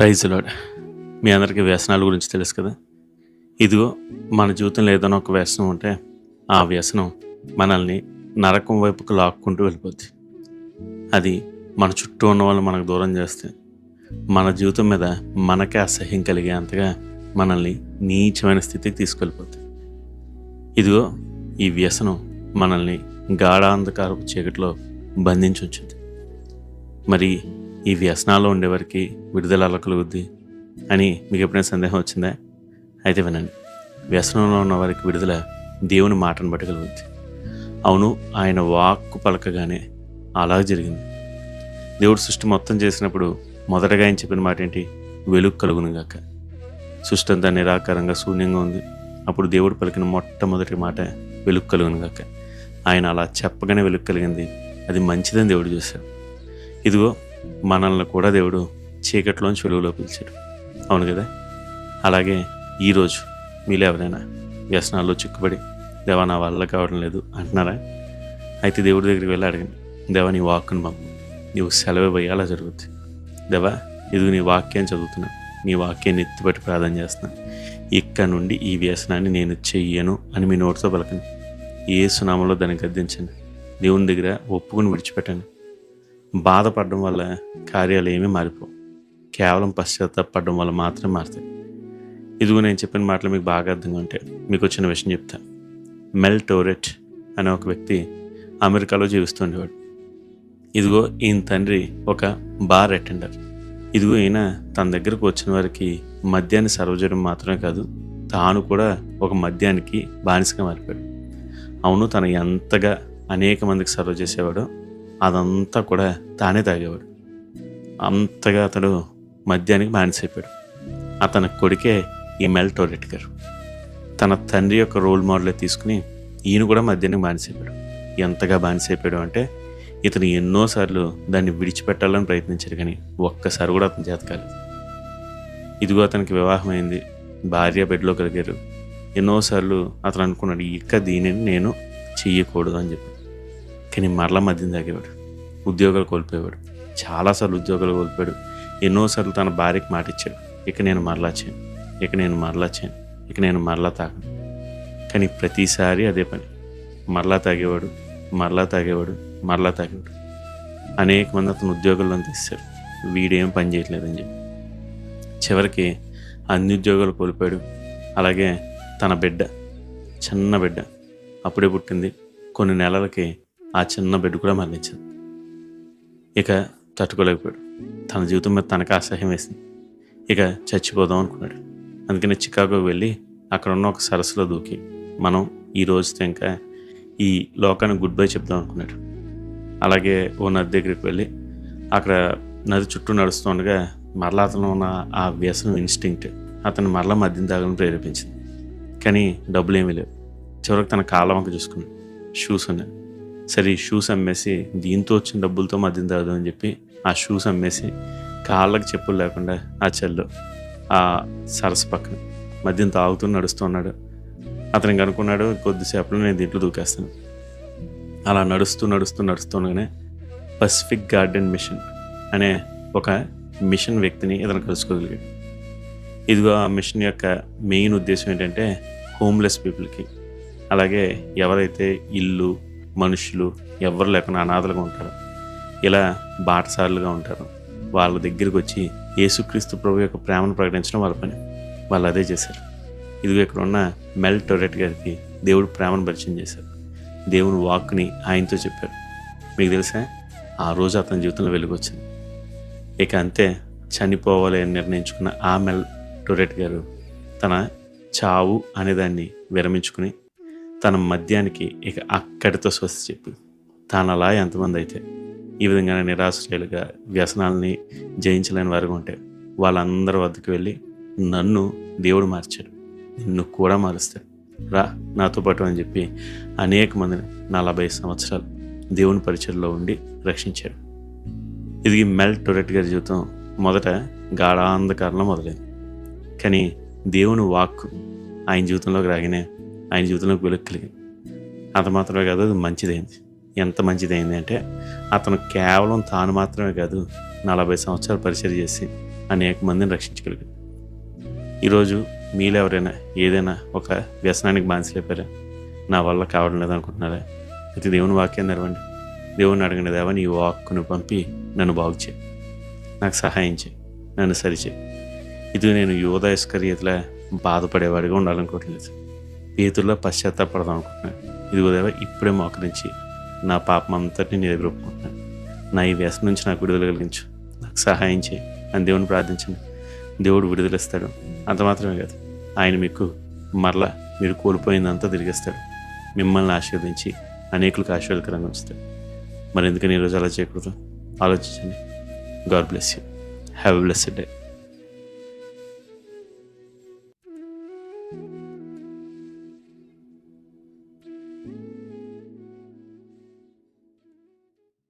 Praise lord. మీ అందరికీ వ్యసనాల గురించి తెలుసు కదా. ఇదిగో మన జీవితంలో ఏదైనా ఒక వ్యసనం ఉంటే ఆ వ్యసనం మనల్ని నరకం వైపుకు లాక్కుంటూ వెళ్ళిపోద్ది. అది మన చుట్టూ ఉన్న వాళ్ళు మనకు దూరం చేస్తే మన జీవితం మీద మనకే అసహ్యం కలిగే అంతగా మనల్ని నీచమైన స్థితికి తీసుకెళ్ళిపోద్ది. ఇదిగో ఈ వ్యసనం మనల్ని గాఢాంధకారపు చీకటిలో బంధించి ఉంచుద్ది. మరి ఈ వ్యసనాల్లో ఉండేవారికి విడుదల ఎలా కలుగుద్ది అని మీకు ఎప్పుడైనా సందేహం వచ్చిందా? అయితే వినండి. వ్యసనంలో ఉన్న వారికి విడుదల దేవుని మాటను బట్టి కలుగుద్ది. అవును, ఆయన వాక్కు పలకగానే అలా జరిగింది. దేవుడు సృష్టి మొత్తం చేసినప్పుడు మొదటగా ఆయన చెప్పిన మాట ఏంటి? వెలుగు కలుగునుగాక. సృష్టి అంతా నిరాకారంగా శూన్యంగా ఉంది. అప్పుడు దేవుడు పలికిన మొట్టమొదటి మాట వెలుగు కలుగునుగాక. ఆయన అలా చెప్పగానే వెలుగు కలిగింది. అది మంచిదని దేవుడు చూశాడు. ఇదిగో మనల్ని కూడా దేవుడు చీకట్లోంచి వెలుగులో పిలిచాడు. అవును కదా. అలాగే ఈరోజు మీలో ఎవరైనా వ్యసనాల్లో చిక్కుబడి దేవా నా వల్ల కావడం లేదు అంటున్నారా? అయితే దేవుడి దగ్గరికి వెళ్ళి అడగండి. దేవా నీ వాక్కును పంపు, నీవు సెలవు పోయి అలా జరుగుద్ది. దేవా ఇదిగో నీ వాక్యాన్ని చదువుతున్నా, నీ వాక్యాన్ని ఎత్తిపట్టి ప్రార్థన చేస్తున్నా, ఇక్కడ నుండి ఈ వ్యసనాన్ని నేను చెయ్యను అని మీ నోటితో పలకండి. యేసు నామములో దాన్ని గద్దించండి. దేవుని దగ్గర ఒప్పుకుని విడిచిపెట్టండి. బాధపడడం వల్ల కార్యాలు ఏమీ మారిపోవు. కేవలం పశ్చాత్తాపడడం వల్ల మాత్రమే మారుతాయి. ఇదిగో నేను చెప్పిన మాటలు మీకు బాగా అర్థంగా ఉంటే మీకు వచ్చిన విషయం చెప్తాను. మెల్ టోరెట్ అనే ఒక వ్యక్తి అమెరికాలో జీవిస్తుండేవాడు. ఇదిగో ఈయన తండ్రి ఒక బార్ అటెండర్. ఇదిగో ఈయన తన దగ్గరకు వచ్చిన వారికి మద్యాన్ని సర్వ్ చేయడం మాత్రమే కాదు, తాను కూడా ఒక మద్యానికి బానిసగా మారిపోయాడు. అవును, తను ఎంతగా అనేక మందికి సర్వ్ చేసేవాడో అదంతా కూడా తానే తాగేవాడు. అంతగా అతడు మద్యానికి బానిసైపోయాడు. అతని కొడుకే ఈ మెల్ టోరెట్ గారు. తన తండ్రి యొక్క రోల్ మోడలే తీసుకుని ఈయన కూడా మద్యానికి బానిసైపోయాడు. ఎంతగా బానిసైపోయాడు అంటే ఇతను ఎన్నోసార్లు దాన్ని విడిచిపెట్టాలని ప్రయత్నించాడు, కానీ ఒక్కసారి కూడా అతని చేత కాలేదు. ఇదిగో అతనికి వివాహం అయింది, భార్య బెడ్లో కలిగారు. ఎన్నోసార్లు అతను అనుకున్నాడు ఇక దీనిని నేను చెయ్యకూడదు అని చెప్పి, కానీ మరలా మద్యం తాగేవాడు. ఉద్యోగాలు కోల్పోయేవాడు. చాలాసార్లు ఉద్యోగాలు కోల్పోయాడు. ఎన్నోసార్లు తన భార్యకి మాట ఇచ్చాడు, ఇక నేను మరలా చేయను, ఇక నేను మరలా చేయను, ఇక నేను మరలా తాగను. కానీ ప్రతిసారి అదే పని. మరలా తాగేవాడు, మరలా తాగేవాడు, మరలా తాగేవాడు. అనేక మంది అతను ఉద్యోగాల్లో తీశారు, వీడేం పని చేయట్లేదని చెప్పి. చివరికి అన్ని ఉద్యోగాలు కోల్పోయాడు. అలాగే తన బిడ్డ, చిన్న బిడ్డ అప్పుడే పుట్టింది, కొన్ని నెలలకి ఆ చిన్న బిడ్డ కూడా మరణించింది. ఇక తట్టుకోలేకపోయాడు. తన జీవితం మీద తనకు అసహ్యం వేసింది. ఇక చచ్చిపోదాం అనుకున్నాడు. అందుకని చికాగోకి వెళ్ళి అక్కడ ఉన్న ఒక సరస్సులో దూకి మనం ఈ రోజుతో ఇంకా ఈ లోకానికి గుడ్ బై చెప్దాం అనుకున్నాడు. అలాగే ఓ నది దగ్గరికి వెళ్ళి అక్కడ నది చుట్టూ నడుస్తుండగా మరలా అతను ఉన్న ఆ వ్యసనం ఇన్స్టింక్ట్ అతను మరలా మద్యం తాగాలని ప్రేరేపించింది. కానీ డబ్బులు ఏమీ లేవు. చివరికి తన కాళ్ళ వంక చూసుకున్నాడు. షూస్ ఉన్నాయి. సరే ఈ షూస్ అమ్మేసి దీంతో వచ్చిన డబ్బులతో మద్యం తాగుదాం అని చెప్పి ఆ షూస్ అమ్మేసి కాళ్ళకి చెప్పులు లేకుండా ఆ చెల్లో ఆ సరస్సు పక్కన మద్యం తాగుతూ నడుస్తూ ఉన్నాడు. అతనికి అనుకున్నాడు కొద్దిసేపట్లో నేను దీంట్లో దూకేస్తాను. అలా నడుస్తుండగానే పసిఫిక్ గార్డెన్ మిషన్ అనే ఒక మిషన్ వ్యక్తిని ఇతను కలుసుకోగలిగాడు. ఇదిగో ఆ మిషన్ యొక్క మెయిన్ ఉద్దేశం ఏంటంటే హోమ్లెస్ పీపుల్కి, అలాగే ఎవరైతే ఇల్లు మనుషులు ఎవరు లేకుండా అనాథలుగా ఉంటారో, ఇలా బాటసారులుగా ఉంటారో వాళ్ళ దగ్గరికి వచ్చి యేసుక్రీస్తు ప్రభు యొక్క ప్రేమను ప్రకటించడం వాళ్ళ పని. వాళ్ళు అదే చేశారు. ఇదిగో ఇక్కడ ఉన్న మెల్ టోరెట్ గారికి దేవుడు ప్రేమను పరిచయం చేశారు. దేవుని వాక్కుని ఆయనతో చెప్పారు. మీకు తెలుసా, ఆ రోజు అతని జీవితంలో వెలుగు వచ్చింది. ఇక అంతే, చనిపోవాలి అని నిర్ణయించుకున్న ఆ మెల్ టోరెట్ గారు తన చావు అనేదాన్ని విరమించుకుని తన మద్యానికి ఇక అక్కడితో స్వస్తి చెప్పి తాను అలా ఎంతమంది అయితే ఈ విధంగా నిరాశ్రయులుగా వ్యసనాలని జయించలేని వారుగా ఉంటే వాళ్ళందరి వద్దకు వెళ్ళి నన్ను దేవుడు మార్చాడు, నిన్ను కూడా మారుస్తాడు, రా నాతో పాటు అని చెప్పి అనేక మందిని 40 సంవత్సరాలు దేవుని పరిచయంలో ఉండి రక్షించాడు. ఇది మెల్ టోరెట్ గారి జీవితం మొదట గాఢాంధకారంలో మొదలైంది. కానీ దేవుని వాక్కు ఆయన జీవితంలోకి రాగానే ఆయన జీవితంలోకి వెలుగు కలిగింది. అంత మాత్రమే కాదు, అది మంచిదైంది. ఎంత మంచిదైంది అంటే అతను కేవలం తాను మాత్రమే కాదు 40 సంవత్సరాలు పరిచయం చేసి అనేక మందిని రక్షించగలిగాడు. ఈరోజు మీలో ఎవరైనా ఏదైనా ఒక వ్యసనానికి బానిసలైపోయారా? నా వల్ల కావడం లేదనుకుంటున్నారా? అయితే దేవుని వాక్యాన్ని తెరవండి. దేవుని అడగండి, దేవా నీ వాక్కును పంపి నన్ను బాగు చేయి, నాకు సహాయం చేయి, నన్ను సరిచేయి. ఇది నేను యోధ ఇస్కరియోతులా బాధపడేవాడిగా ఉండాలనుకోవట్లేదు, పేతురులో పశ్చాత్తాపడదాం అనుకుంటున్నాను. ఇదిగో దేవా ఇప్పుడే మోకరించి నా పాపం అంతటిని నీ దగ్గర ఒప్పుకుంటున్నాను. నా ఈ వ్యసనం నుంచి నాకు విడుదల కలిగించు, నాకు సహాయం చేయి అని దేవుని ప్రార్థించండి. దేవుడు విడుదలిస్తాడు. అంత మాత్రమే కాదు, ఆయన మీకు మరలా మీరు కోల్పోయిందంతా తిరిగిస్తాడు. మిమ్మల్ని ఆశీర్వదించి అనేకులకు ఆశీర్వాదకరంగా ఉంచుతాడు. మరి ఎందుకని ఈరోజు అలా చేయకూడదు? ఆలోచించండి. God bless you. Have a blessed day.